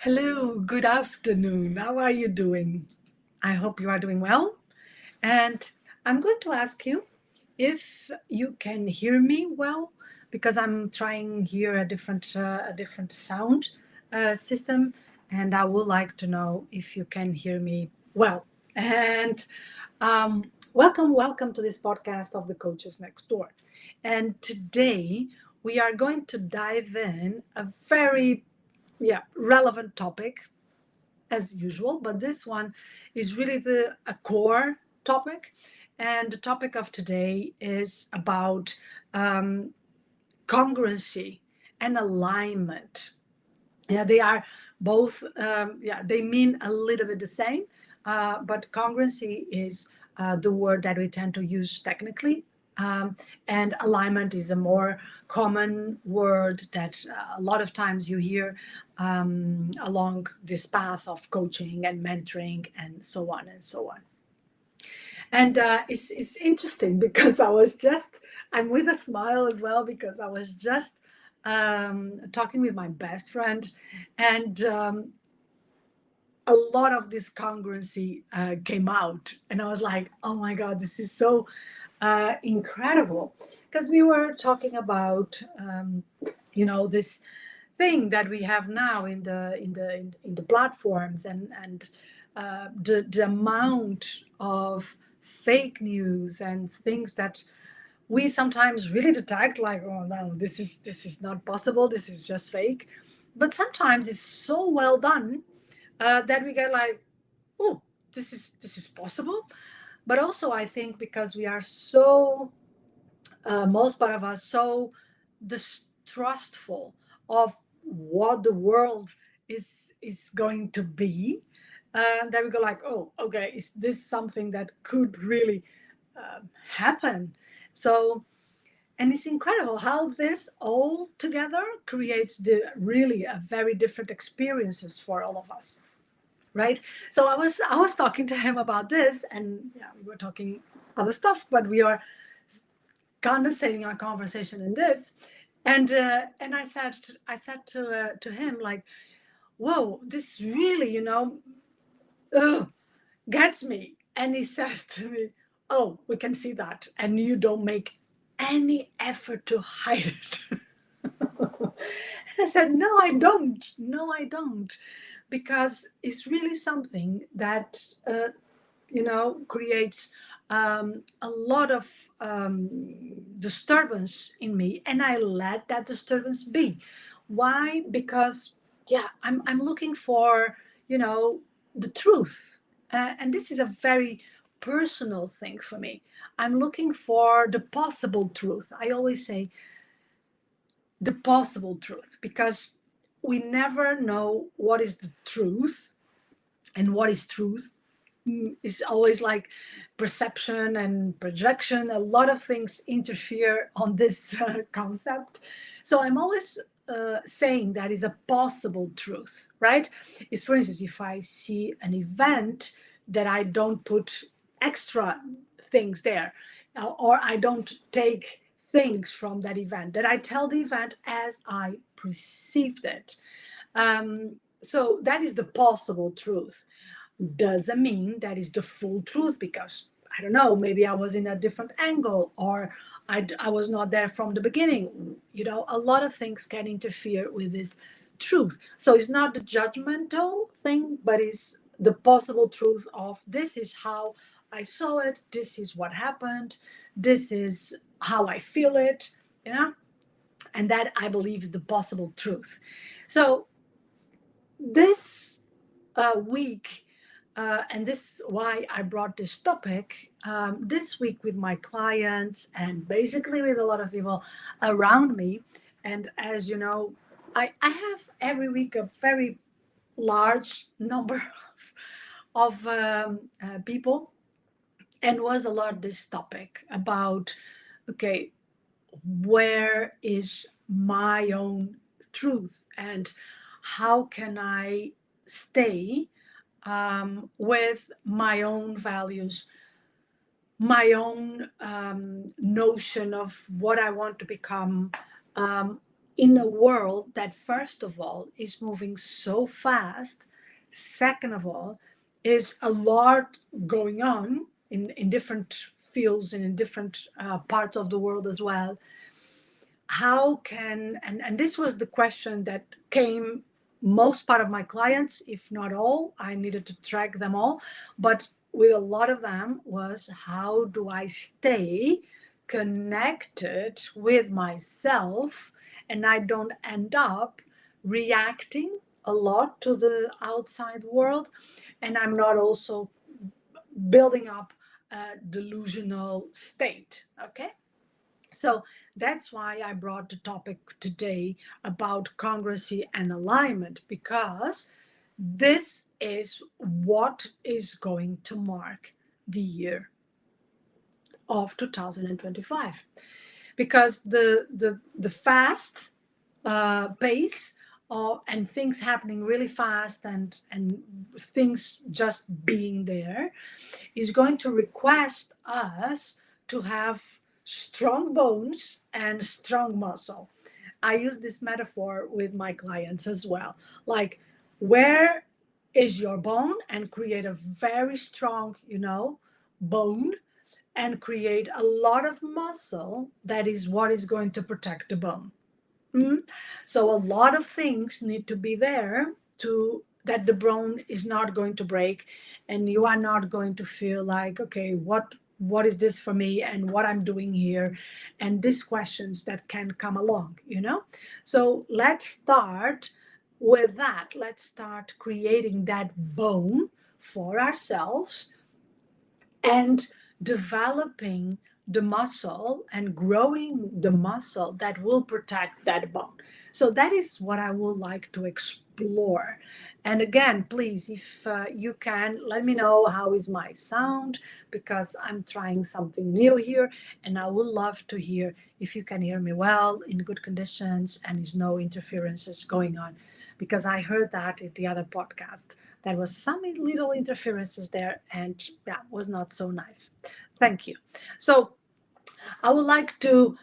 Hello, good afternoon. How are you doing? I hope you are doing well. And I'm going to ask you if you can hear me well, because I'm trying here a different sound system, and I would like to know if you can hear me well. And welcome to this podcast of the Coaches Next Door. And today we are going to dive in a very relevant topic as usual, but this one is really the a core topic. And the topic of today is about um, congruency and alignment. Yeah, they are both. They mean a little bit the same, but congruency is the word that we tend to use technically, and alignment is a more common word that a lot of times you hear along this path of coaching and mentoring and so on and so on. And it's interesting because I'm with a smile as well because I was just talking with my best friend, and a lot of this congruency came out. And I was like, oh my God, this is so incredible. Because we were talking about, this thing that we have now in the platforms, and the amount of fake news and things that we sometimes really detect, like, oh no, this is not possible, this is just fake. But sometimes it's so well done that we get like, oh, this is possible. But also I think because we are so most part of us so distrustful of what the world is going to be, that we go like, oh, okay, is this something that could really happen? So, and it's incredible how this all together creates the really a very different experiences for all of us, right? So I was talking to him about this, and yeah, we were talking other stuff, but we are condensating our conversation in this. And I said to him like, whoa, this really, ugh, gets me. And he says to me, oh, we can see that, and you don't make any effort to hide it. And I said, no, I don't, because it's really something that creates a lot of disturbance in me, and I let that disturbance be. Why? Because yeah, I'm looking for the truth, and this is a very personal thing for me. I'm looking for the possible truth. I always say the possible truth, because we never know what is the truth, and what is truth is always like perception and projection. A lot of things interfere on this concept. So I'm always saying that is a possible truth, right? Is, for instance, if I see an event that I don't put extra things there, or I don't take things from that event, that I tell the event as I perceived it. So that is the possible truth. Doesn't mean that is the full truth, because I don't know, maybe I was in a different angle, or I was not there from the beginning. A lot of things can interfere with this truth. So it's not the judgmental thing, but it's the possible truth of, this is how I saw it, this is what happened, this is how I feel it, and that I believe is the possible truth. So this week, and this is why I brought this topic this week with my clients, and basically with a lot of people around me. And as you know, I have every week a very large number of people, and was a lot this topic about, okay, where is my own truth, and how can I stay with my own values, my own notion of what I want to become, in a world that, first of all, is moving so fast, second of all, is a lot going on in different fields and in different parts of the world as well. How can, and this was the question that came most part of my clients, if not all, I needed to track them all, but with a lot of them was, how do I stay connected with myself and I don't end up reacting a lot to the outside world, and I'm not also building up a delusional state. Okay, so that's why I brought the topic today about congruency and alignment, because this is what is going to mark the year of 2025. Because the fast pace and things happening really fast, and things just being there, is going to request us to have strong bones and strong muscle. I use this metaphor with my clients as well. Like, where is your bone? And create a very strong, bone, and create a lot of muscle. That is what is going to protect the bone. So a lot of things need to be there to that the bone is not going to break, and you are not going to feel like, okay, what is this for me and what I'm doing here, and these questions that can come along. So let's start with that. Let's start creating that bone for ourselves and developing the muscle and growing the muscle that will protect that bone. So that is what I would like to explore. And again, please, if you can, let me know how is my sound, because I'm trying something new here, and I would love to hear if you can hear me well, in good conditions, and there's no interferences going on, because I heard that in the other podcast. There was some little interferences there, and yeah, was not so nice. Thank you. So I would like to,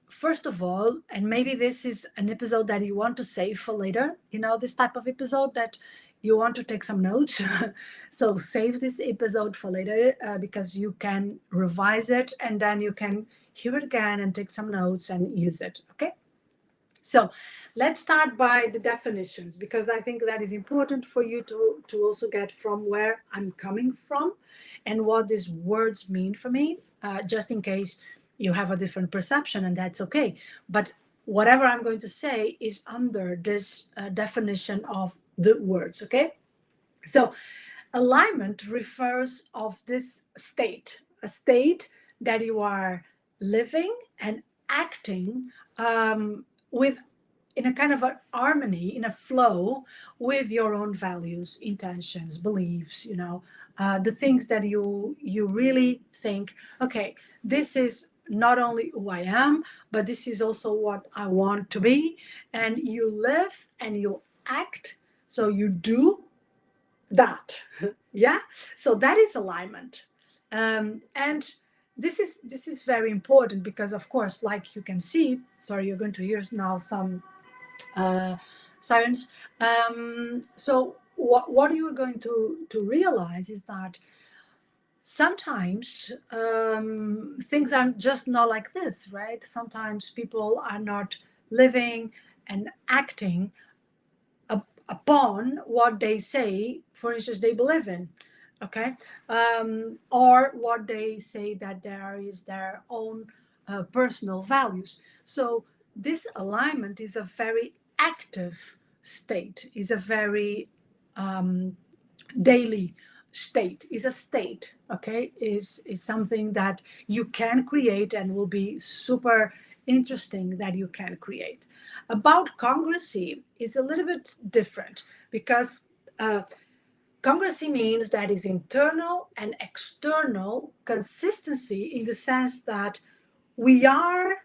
first of all, and maybe this is an episode that you want to save for later, this type of episode that you want to take some notes. So save this episode for later, because you can revise it and then you can hear it again and take some notes and use it. Okay. So let's start by the definitions, because I think that is important for you to also get from where I'm coming from and what these words mean for me, just in case you have a different perception, and that's okay. But whatever I'm going to say is under this definition of the words, okay? So alignment refers of this state, a state that you are living and acting with, in a kind of a harmony, in a flow with your own values, intentions, beliefs, the things that you really think, okay, this is not only who I am, but this is also what I want to be. And you live and you act, so you do that. Yeah, so that is alignment. And this is very important, because of course, like you can see, sorry, you're going to hear now some sirens. So what you're going to realize is that sometimes things are just not like this, right? Sometimes people are not living and acting upon what they say, for instance, they believe in, okay, or what they say that there is their own personal values. So this alignment is a very active state, is a very daily state, is a state, okay, is something that you can create and will be super interesting that you can create. About congruency is a little bit different, because congruency means that is internal and external consistency, in the sense that we are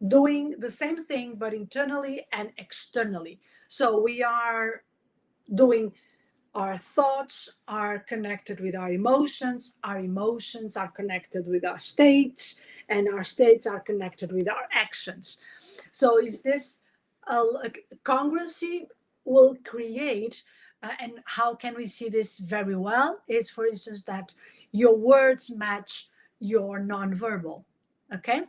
doing the same thing but internally and externally. So we are doing, our thoughts are connected with our emotions are connected with our states, and our states are connected with our actions. So is this like congruency will create, and how can we see this very well? Is, for instance, that your words match your nonverbal. Okay,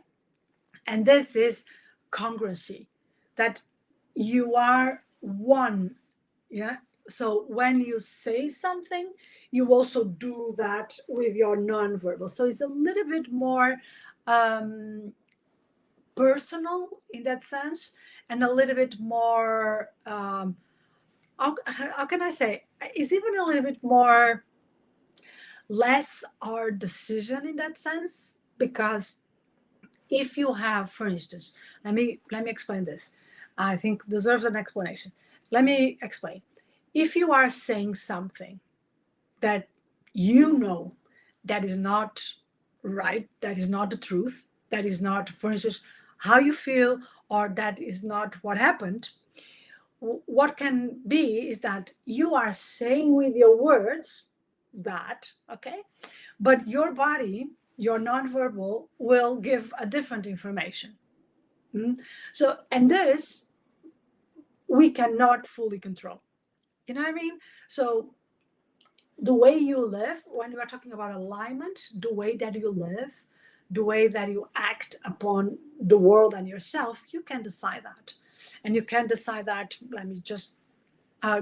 and this is congruency, that you are one. Yeah. So when you say something, you also do that with your nonverbal. So it's a little bit more um, personal in that sense, and a little bit more, how can I say? It's even a little bit more less our decision in that sense, because if you have, for instance, let me explain this. I think deserves an explanation. Let me explain. If you are saying something that you know that is not right, that is not the truth, that is not, for instance, how you feel, or that is not what happened, what can be is that you are saying with your words that, okay, but your body, your nonverbal, will give a different information. So, and this we cannot fully control. You know what I mean? So, the way you live, when you are talking about alignment, the way that you live, the way that you act upon the world and yourself, you can decide that. And you can decide that, let me just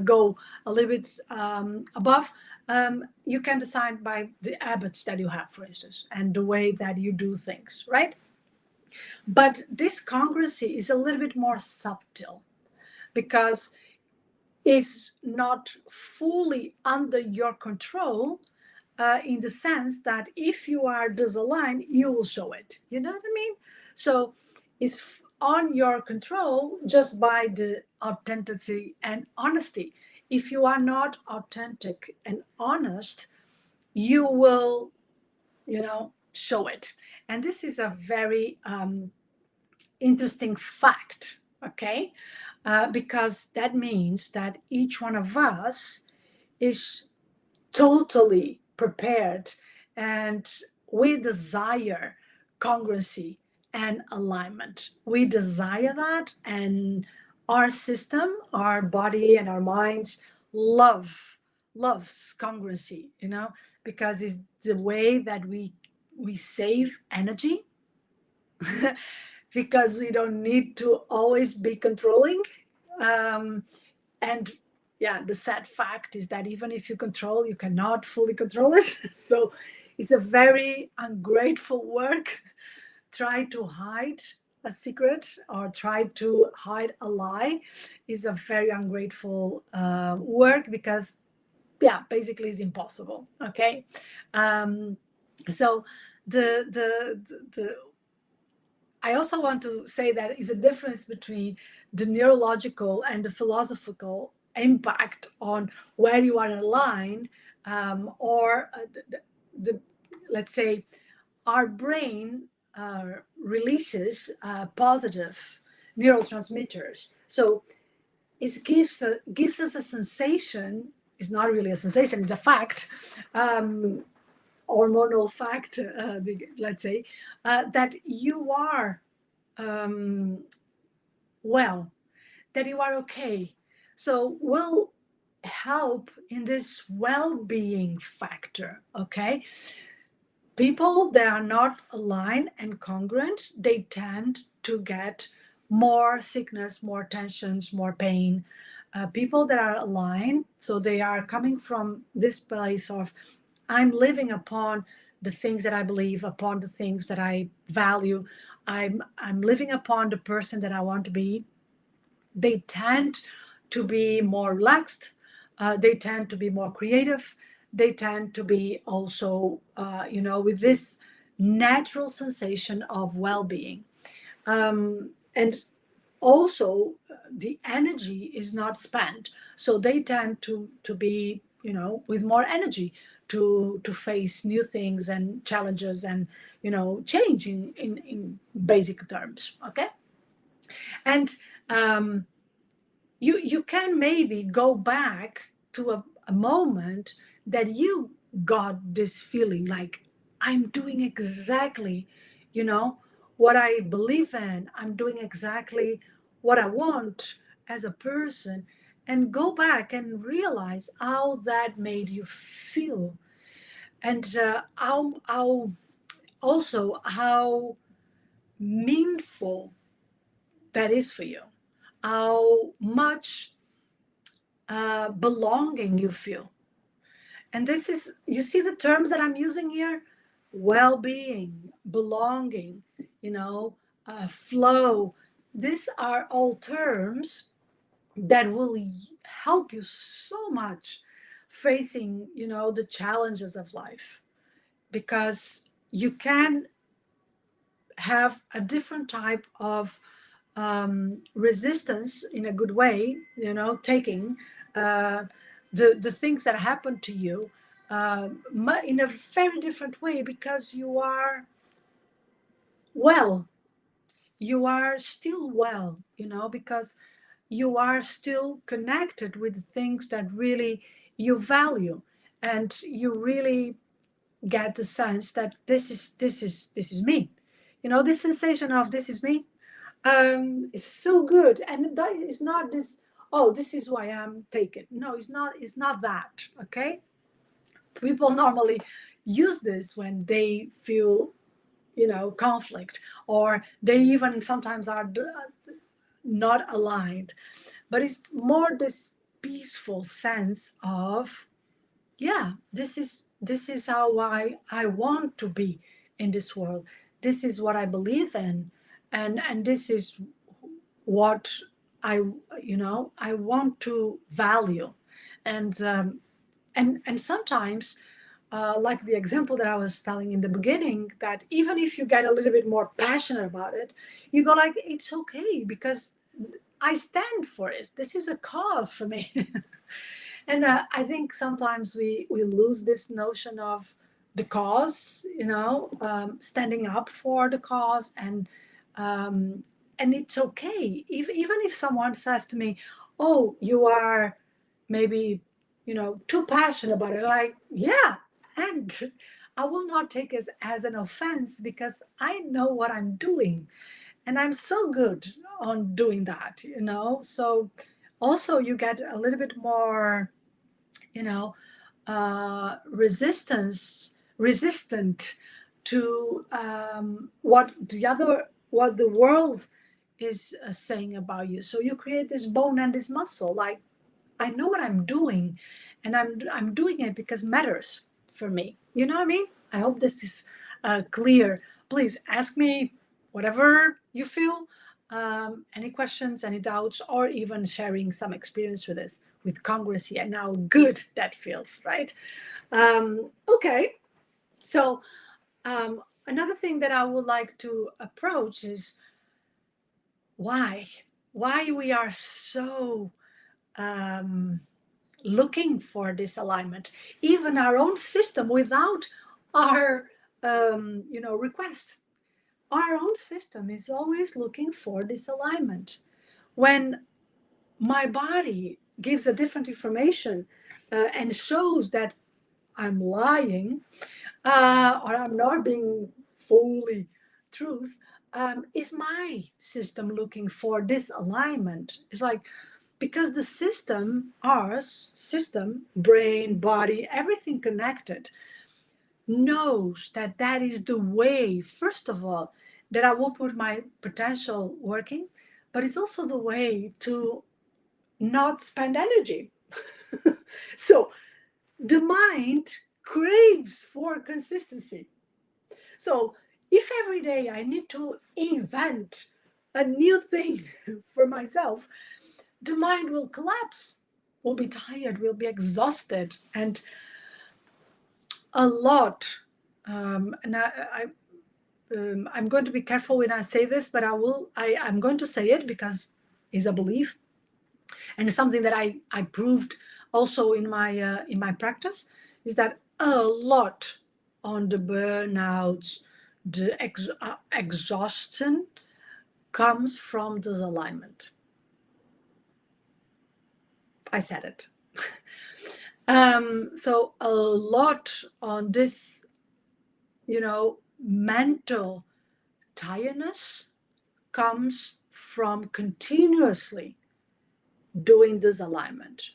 go a little bit above. You can decide by the habits that you have, for instance, and the way that you do things, right? But this congruency is a little bit more subtle, because it's not fully under your control, in the sense that if you are disaligned, you will show it. You know what I mean? So it's on your control just by the authenticity and honesty. If you are not authentic and honest, you will, show it. And this is a very interesting fact, okay? Because that means that each one of us is totally prepared, and we desire congruency and alignment. We desire that, and our system, our body and our minds loves congruency, because it's the way that we save energy, because we don't need to always be controlling. And yeah, the sad fact is that even if you control, you cannot fully control it. So it's a very ungrateful work. Try to hide a secret or try to hide a lie is a very ungrateful work, because yeah, basically it's impossible. Okay. So the I also want to say that is a difference between the neurological and the philosophical impact on where you are aligned, or the, let's say, our brain releases positive neurotransmitters. So it gives us a sensation. It's not really a sensation; it's a fact. Hormonal fact, let's say, that you are well, that you are okay. So will help in this well-being factor. Okay, people that are not aligned and congruent, they tend to get more sickness, more tensions, more pain. People that are aligned, so they are coming from this place of, I'm living upon the things that I believe, upon the things that I value. I'm living upon the person that I want to be. They tend to be more relaxed. They tend to be more creative. They tend to be also, with this natural sensation of well-being. And also the energy is not spent, so they tend to be, with more energy to face new things and challenges, and change in basic terms. Okay. And you can maybe go back to a moment that you got this feeling like, I'm doing exactly, you know what I believe in. I'm doing exactly what I want as a person, and go back and realize how that made you feel, and how also how meaningful that is for you, how much belonging you feel. And this is, you see the terms that I'm using here: well being, belonging, flow. These are all terms that will help you so much facing, the challenges of life, because you can have a different type of resistance in a good way, taking uh, the things that happen to you in a very different way, because you are well, you are still well, because you are still connected with the things that really you value, and you really get the sense that this is me. This sensation of this is me is so good. And that is not this, oh, this is who I am, take it. No, it's not that. Okay, people normally use this when they feel, conflict, or they even sometimes are not aligned. But it's more this peaceful sense of, yeah, this is how I want to be in this world. This is what I believe in, and this is what I I want to value. And um, and and sometimes, like the example that I was telling in the beginning, that even if you get a little bit more passionate about it, you go like, it's okay, because I stand for it. This is a cause for me. And I think sometimes we lose this notion of the cause, standing up for the cause. And it's okay even if someone says to me, oh, you are maybe, too passionate about it. Like, yeah, and I will not take it as an offense, because I know what I'm doing, and I'm so good on doing that. So also you get a little bit more, you know, resistant to what the world is saying about you. So you create this bone and this muscle. Like, I know what I'm doing, and I'm doing it because it matters for me. You know what I mean? I hope this is clear. Please ask me whatever you feel, any questions, any doubts, or even sharing some experience with this, with Congruency, and how good that feels, right? Okay, so another thing that I would like to approach is why we are so um, looking for this alignment, even our own system, without our request. Our own system is always looking for this alignment. When my body gives a different information and shows that I'm lying, or I'm not being fully truth, is my system looking for this alignment? It's like, because the system, our system, brain, body, everything connected, knows that that is the way, first of all, that I will put my potential working, but it's also the way to not spend energy. So the mind craves for consistency. So if every day I need to invent a new thing for myself, the mind will collapse, will be tired, will be exhausted, and a lot. And I'm going to be careful when I say this, but I'm going to say it because it's a belief, and it's something that I proved also in my practice, is that a lot on the burnouts, the exhaustion comes from disalignment. I said it. So a lot on this, mental tiredness comes from continuously doing this alignment,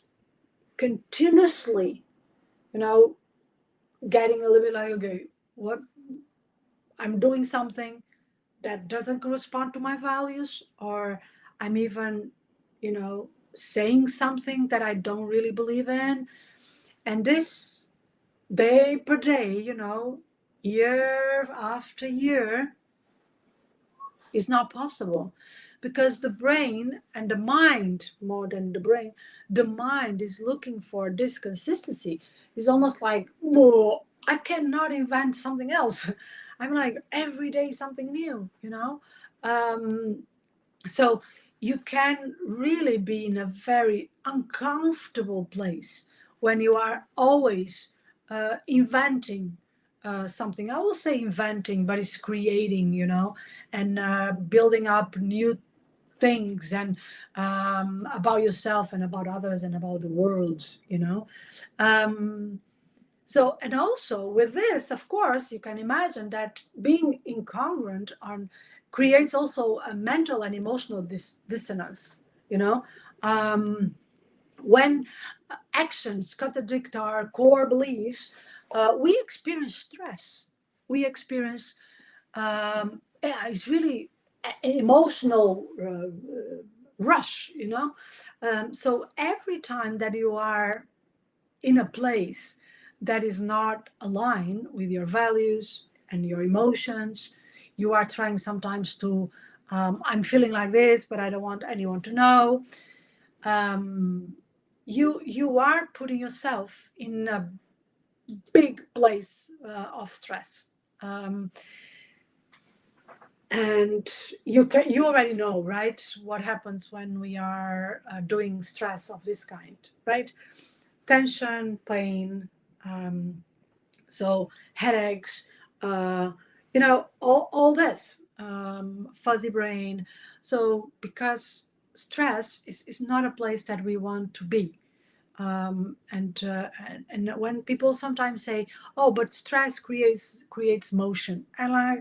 continuously, you know, getting a little bit like, okay, what, I'm doing something that doesn't correspond to my values, or I'm even, saying something that I don't really believe in. And this day per day, year after year, is not possible, because the brain and the mind, more than the brain, the mind is looking for this consistency. It's almost like, whoa, I cannot invent something else. I'm like every day something new. um, so you can really be in a very uncomfortable place when you are always inventing something. I will say inventing, but it's creating, and building up new things, and about yourself and about others and about the world. Um, so, and also with this, of course, you can imagine that being incongruent creates also a mental and emotional dissonance. You know, um, when actions contradict our core beliefs, we experience stress. We experience it's really an emotional rush. So every time that you are in a place that is not aligned with your values and your emotions, you are trying sometimes to, I'm feeling like this, but I don't want anyone to know. You are putting yourself in a big place of stress. Um, and you already know, right, what happens when we are doing stress of this kind, right? Tension, pain, um, so headaches, all this, fuzzy brain. So because stress is not a place that we want to be. And when people sometimes say, oh, but stress creates motion, and like,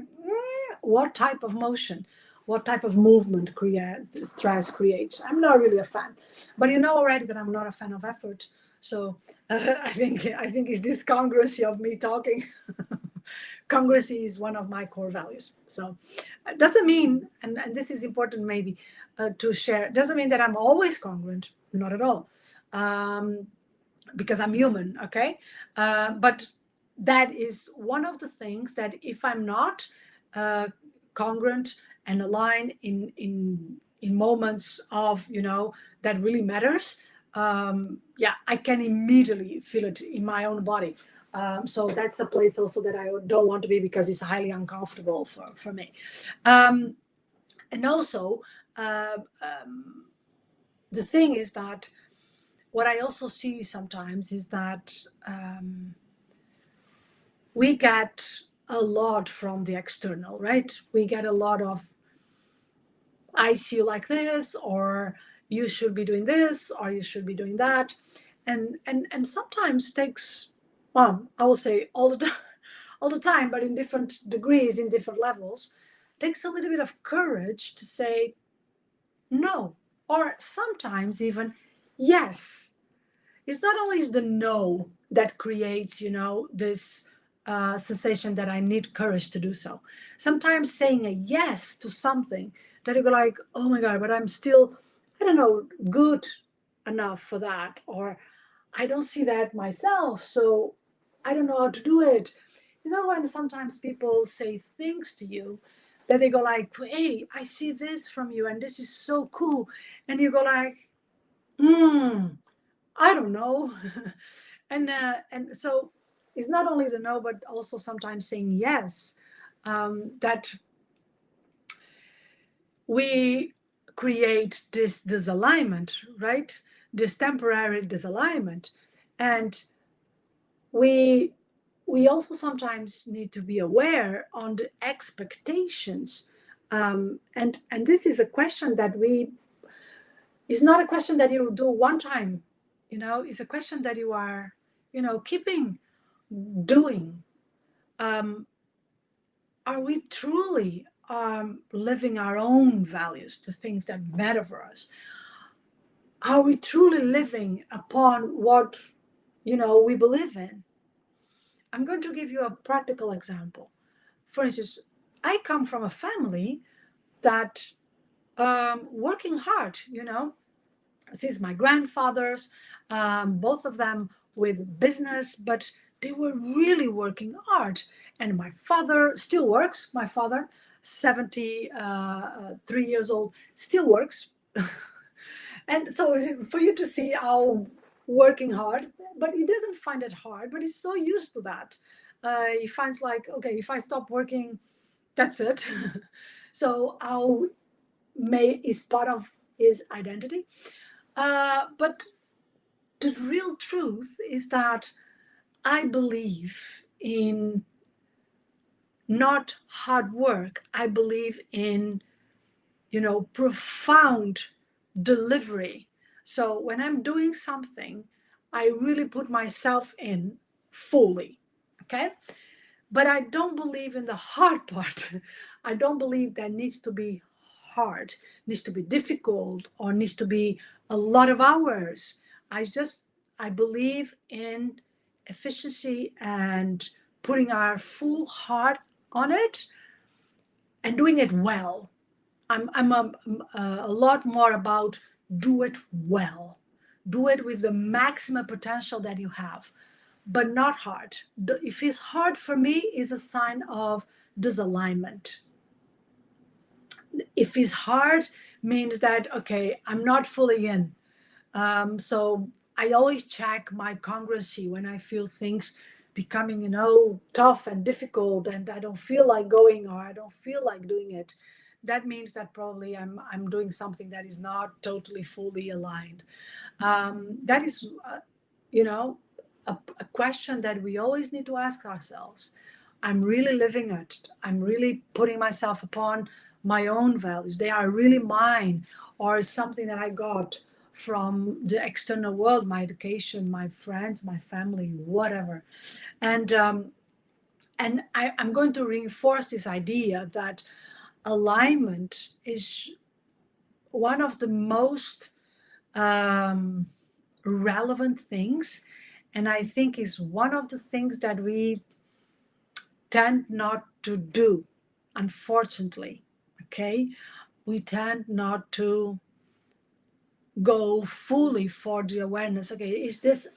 what type of motion, what type of movement creates stress creates? I'm not really a fan, but you know already that I'm not a fan of effort. So I think it's this congruency of me talking. Congruency is one of my core values. So it doesn't mean, and this is important maybe to share, doesn't mean that I'm always congruent, not at all. um, because I'm human, okay? But that is one of the things that if I'm not uh, congruent and aligned in moments of, that really matters, yeah, I can immediately feel it in my own body. So that's a place also that I don't want to be, because it's highly uncomfortable for me. Um, and also, the thing is that what I also see sometimes is that we get a lot from the external, right? We get a lot of, I see you like this, or you should be doing this, or you should be doing that. And sometimes takes, well, I will say all the time, all the time, but in different degrees, in different levels, takes a little bit of courage to say no, or sometimes even yes. It's not always the no that creates, this sensation that I need courage to do so. Sometimes saying a yes to something that you go like, oh my God, but I'm still, I don't know, good enough for that, or I don't see that myself, so I don't know how to do it. When sometimes people say things to you that they go like, hey, I see this from you, and this is so cool. And you go like, hmm, I don't know. And so it's not only the no, but also sometimes saying yes, that we create this disalignment, right? This temporary disalignment. And we we also sometimes need to be aware on the expectations. And this is a question that we it's not a question that you do one time. It's a question that you are, keeping doing. um, are we truly living our own values, the things that matter for us? Are we truly living upon what, we believe in? I'm going to give you a practical example. For instance, I come from a family that working hard, since my grandfathers, both of them with business, but they were really working hard. And my father still works. My father, 73 years old, still works. And so for you to see how working hard, but he doesn't find it hard, but he's so used to that. He finds like, okay, if I stop working, that's it. So how may is part of his identity. But the real truth is that I believe in not hard work. I believe in, profound delivery. So when I'm doing something, I really put myself in fully. Okay. But I don't believe in the hard part. I don't believe that needs to be hard, needs to be difficult, or needs to be a lot of hours. I believe in efficiency and putting our full heart on it and doing it well. I'm a lot more about do it well, do it with the maximum potential that you have, but not hard. If it's hard for me, is a sign of disalignment. If it's hard, means that okay, I'm not fully in. So I always check my congruency when I feel things becoming, tough and difficult, and I don't feel like going or I don't feel like doing it. That means that probably I'm doing something that is not totally fully aligned. That is, you know, a question that we always need to ask ourselves. I'm really living it. I'm really putting myself upon my own values. They are really mine, or something that I got from the external world, my education, my friends, my family, whatever. And I'm going to reinforce this idea that alignment is one of the most um, relevant things, and I think is one of the things that we tend not to do, unfortunately. Okay, we tend not to go fully for the awareness. Okay, is this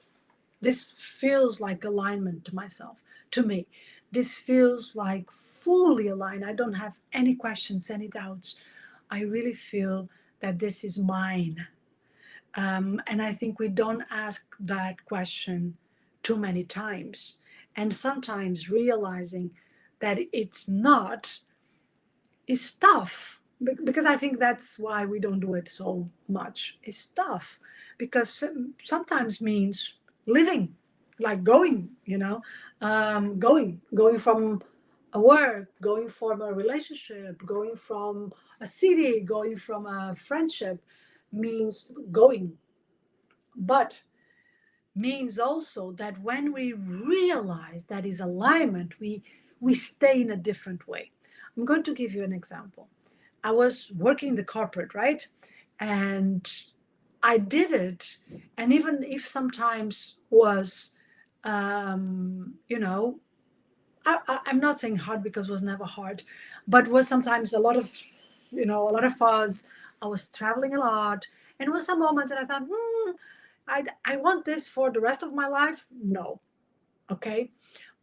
feels like alignment to myself, to me. This feels like fully aligned. I don't have any questions, any doubts. I really feel that this is mine. And I think we don't ask that question too many times. And sometimes realizing that it's not is tough, because I think that's why we don't do it so much. It's tough because sometimes means living, like going, going from a work, going from a relationship, going from a city, going from a friendship means going. But means also that when we realize that is alignment, we stay in a different way. I'm going to give you an example. I was working the corporate, right? And I did it, and even if sometimes was, you know, I'm not saying hard because it was never hard, but was sometimes a lot of, a lot of fuzz. I was traveling a lot, and there was some moments that I thought, I want this for the rest of my life. No, okay,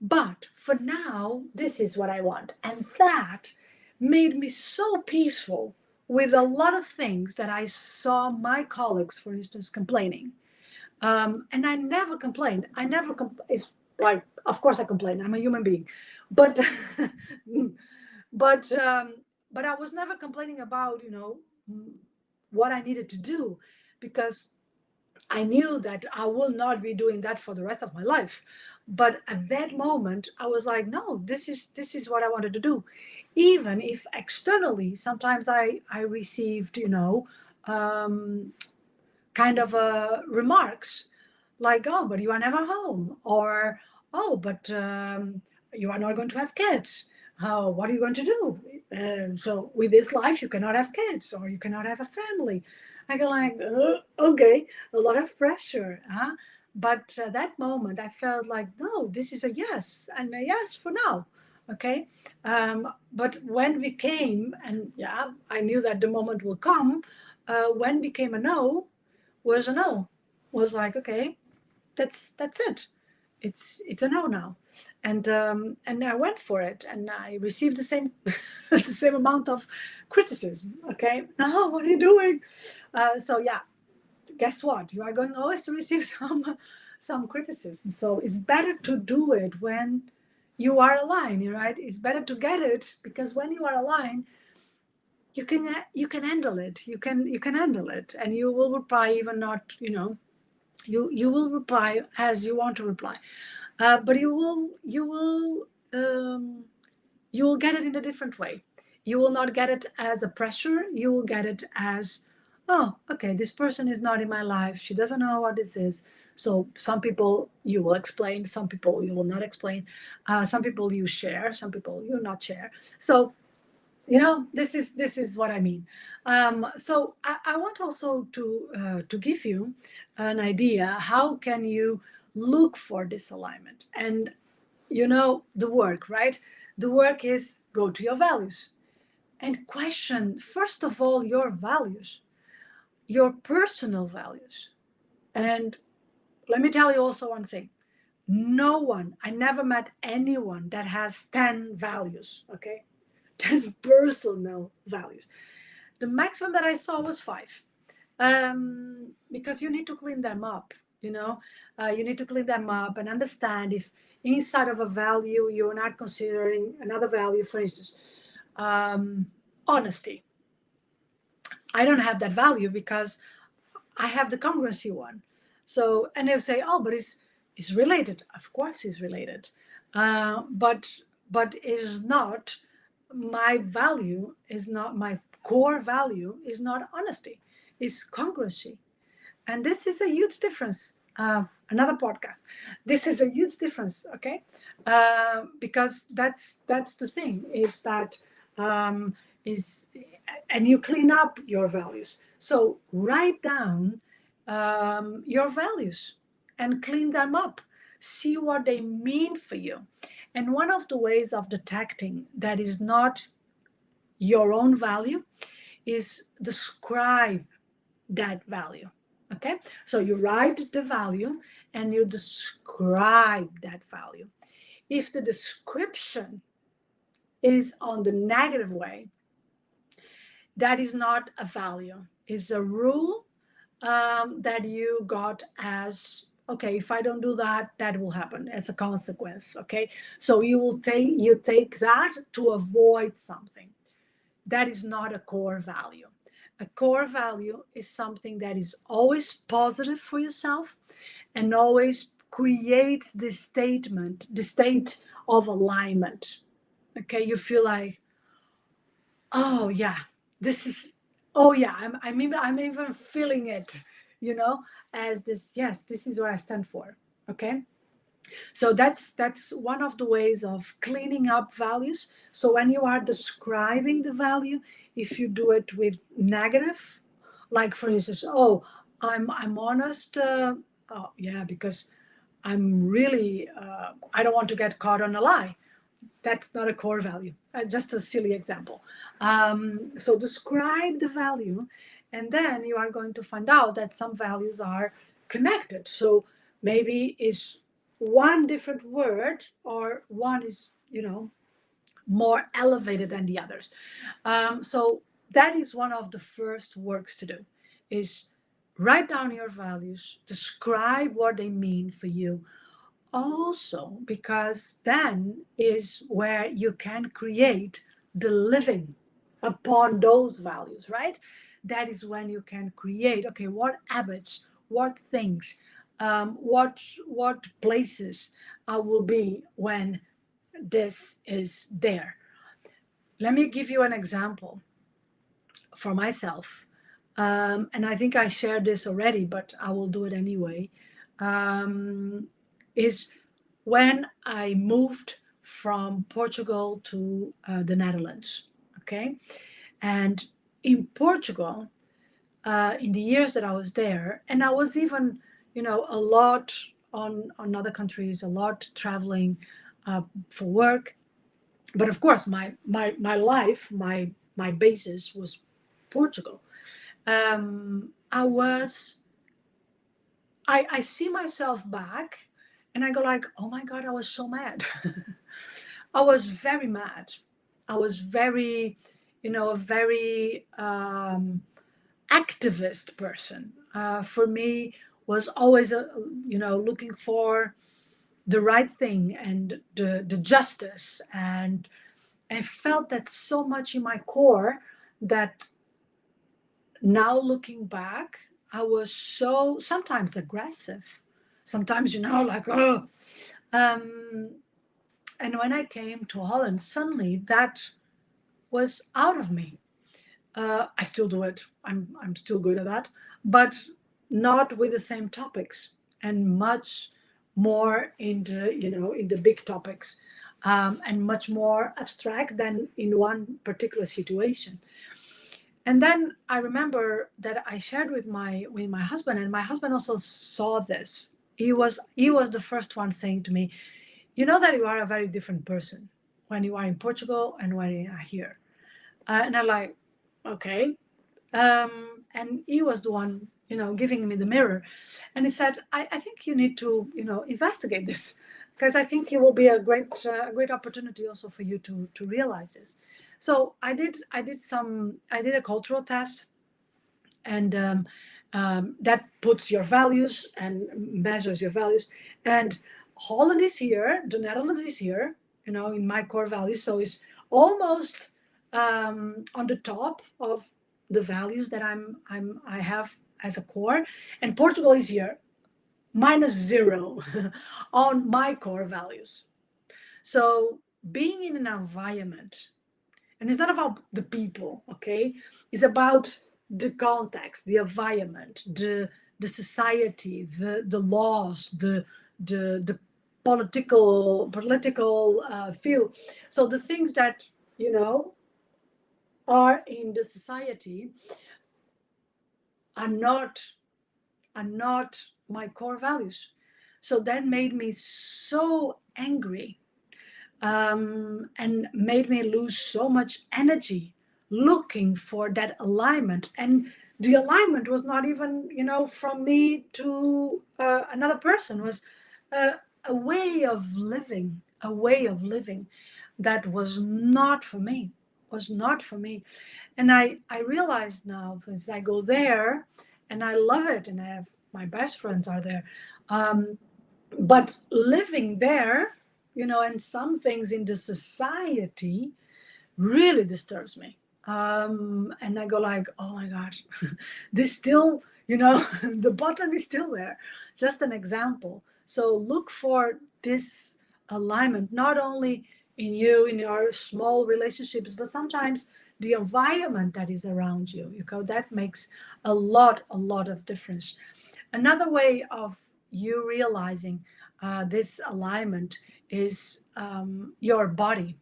but for now, this is what I want, and that made me so peaceful with a lot of things that I saw my colleagues, for instance, complaining. And I never complained. It's like, of course, I complain. I'm a human being, but but but I was never complaining about what I needed to do, because I knew that I will not be doing that for the rest of my life. But at that moment, I was like, no, this is what I wanted to do, even if externally sometimes I received um, kind of remarks like, oh, but you are never home, or oh, but you are not going to have kids. What are you going to do? So with this life, you cannot have kids or you cannot have a family. I go like, okay, a lot of pressure. Huh? But that moment, I felt like, no, this is a yes, and a yes for now. Okay. But when became, and yeah, I knew that the moment will come, when became a no, was a no. Was like, okay, that's it. It's a no now, and I went for it, and I received the same the same amount of criticism. Okay, no, what are you doing? So yeah, guess what? You are going always to receive some criticism. So it's better to do it when you are aligned, right? It's better to get it because when you are aligned, you can handle it. You can handle it, and you will reply even not you will reply as you want to reply, but you will get it in a different way. You will not get it as a pressure. You will get it as, oh, okay, this person is not in my life. She doesn't know what this is. So some people you will explain, some people you will not explain, some people you share, some people you not share. So this is what I mean. So I want also to give you an idea how can you look for this alignment. And the work, right? The work is go to your values and question first of all your values, your personal values. And let me tell you also one thing. No one, I never met anyone that has 10 values, okay? 10 personal values. The maximum that I saw was 5, because you need to clean them up. You need to clean them up and understand if inside of a value you're not considering another value. For instance, honesty. I don't have that value because I have the congruency one. So, and they'll say, oh, but it's related. Of course, it's related, but it is not my value. Is not my core value. Is not honesty. It's congruency, and this is a huge difference. Another podcast. This is a huge difference. Okay, because that's the thing is that is and you clean up your values. So write down your values and clean them up. See what they mean for you. And one of the ways of detecting that is not your own value is describe that value. Okay, so you write the value and you describe that value. If the description is on the negative way, that is not a value. It's a rule that you got as, okay, if I don't do that, that will happen as a consequence. Okay, so you take that to avoid something. That is not a core value. A core value is something that is always positive for yourself and always creates this statement, the state of alignment. Okay, you feel like, oh yeah, this is, oh yeah, I'm even feeling it, as this, yes, this is what I stand for. Okay, so that's one of the ways of cleaning up values. So when you are describing the value, if you do it with negative, like for instance, oh, I'm honest, oh yeah, because I'm really I don't want to get caught on a lie. That's not a core value. Just a silly example. So describe the value, and then you are going to find out that some values are connected. So maybe it's one different word, or one is, more elevated than the others. So that is one of the first works to do, is write down your values, describe what they mean for you, also because then is where you can create the living upon those values, right? That is when you can create, okay, what habits, what things, what places I will be when this is there. Let me give you an example for myself, and I think I shared this already, but I will do it anyway. Is when I moved from Portugal to the Netherlands. Okay. And in Portugal, in the years that I was there, and I was even, a lot on other countries, a lot traveling for work. But of course, my life, my basis was Portugal. I was I see myself back, and I go like, oh my God, I was so mad. I was very mad. I was very, a very activist person. For me, was always looking for the right thing and the justice, and I felt that so much in my core that now looking back, I was so sometimes aggressive, sometimes like oh. Um, and when I came to Holland, suddenly that was out of me. I still do it. I'm still good at that, but not with the same topics, and much more into in the big topics, and much more abstract than in one particular situation. And then I remember that I shared with my husband, and my husband also saw this. He was the first one saying to me, "You know that you are a very different person when you are in Portugal and when you are here." And I'm like, "Okay." And he was the one, giving me the mirror, and he said, "I think you need to, investigate this, because I think it will be a great opportunity also for you to realize this." So I did a cultural test, and that puts your values and measures your values. And Holland is here, the Netherlands is here, in my core values. So it's almost on the top of the values that I have as a core. And Portugal is here, -0 on my core values. So being in an environment, and it's not about the people, okay, it's about the context, the environment, the society, the laws, the political field. So the things that are in the society are not my core values. So that made me so angry, and made me lose so much energy looking for that alignment. And the alignment was not even, from me to another person. It was a way of living, that was not for me, And I realize now, as I go there, and I love it, and I have my best friends are there. But living there, and some things in the society really disturbs me. And I go like, oh my God, this still, the button is still there. Just an example. So look for this alignment, not only in you, in your small relationships, but sometimes the environment that is around you. That makes a lot of difference. Another way of you realizing this alignment is your body.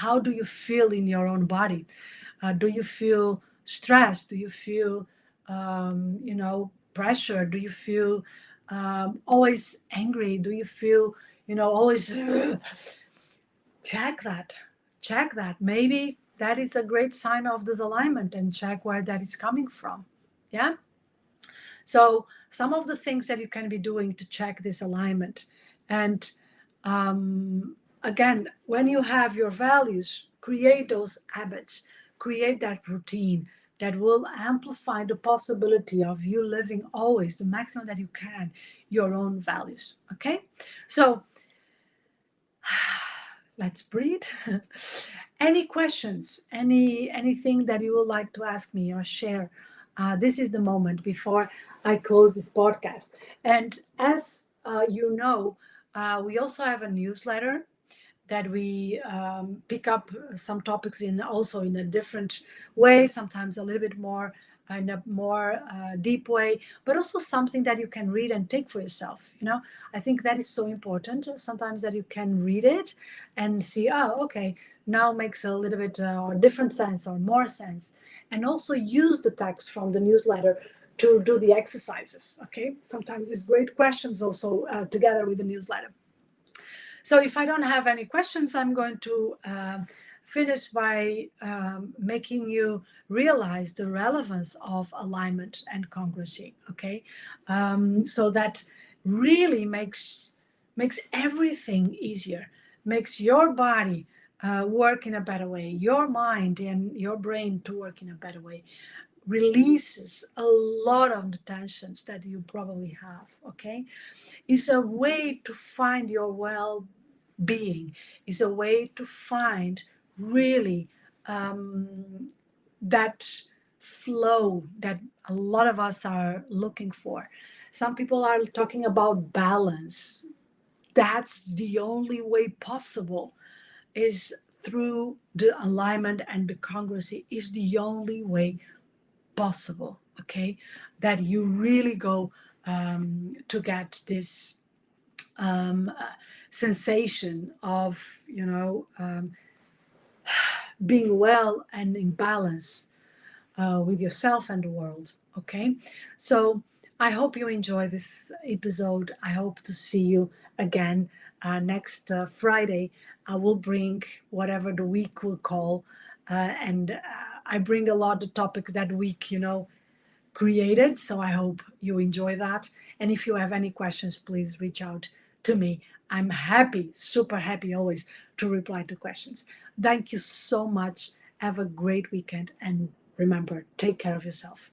How do you feel in your own body? Do you feel stress? Do you feel, pressure? Do you feel always angry? Do you feel, always check that? Check that. Maybe that is a great sign of disalignment, and check where that is coming from. Yeah. So some of the things that you can be doing to check this alignment. And again, when you have your values, create those habits, create that routine that will amplify the possibility of you living always the maximum that you can, your own values. Okay. So let's breathe. Any questions, anything that you would like to ask me or share? This is the moment before I close this podcast. And as we also have a newsletter that we pick up some topics in, also in a different way, sometimes a little bit more in a more deep way, but also something that you can read and take for yourself. I think that is so important sometimes, that you can read it and see, oh, okay, now makes a little bit or different sense or more sense, and also use the text from the newsletter to do the exercises. Okay, sometimes it's great questions also together with the newsletter. So if I don't have any questions, I'm going to finish by making you realize the relevance of alignment and congruency. Okay, so that really makes everything easier, makes your body work in a better way, your mind and your brain to work in a better way, releases a lot of the tensions that you probably have. Okay, it's a way to find your well-being, it's a way to find really that flow that a lot of us are looking for. Some people are talking about balance. That's the only way possible, is through the alignment, and the congruency is the only way possible. Okay, that you really go to get this sensation of being well and in balance with yourself and the world. Okay, so I hope you enjoy this episode. I hope to see you again next Friday. I will bring whatever the week will call, and I bring a lot of topics that week, created. So I hope you enjoy that. And if you have any questions, please reach out to me. I'm happy, super happy always to reply to questions. Thank you so much. Have a great weekend. And remember, take care of yourself.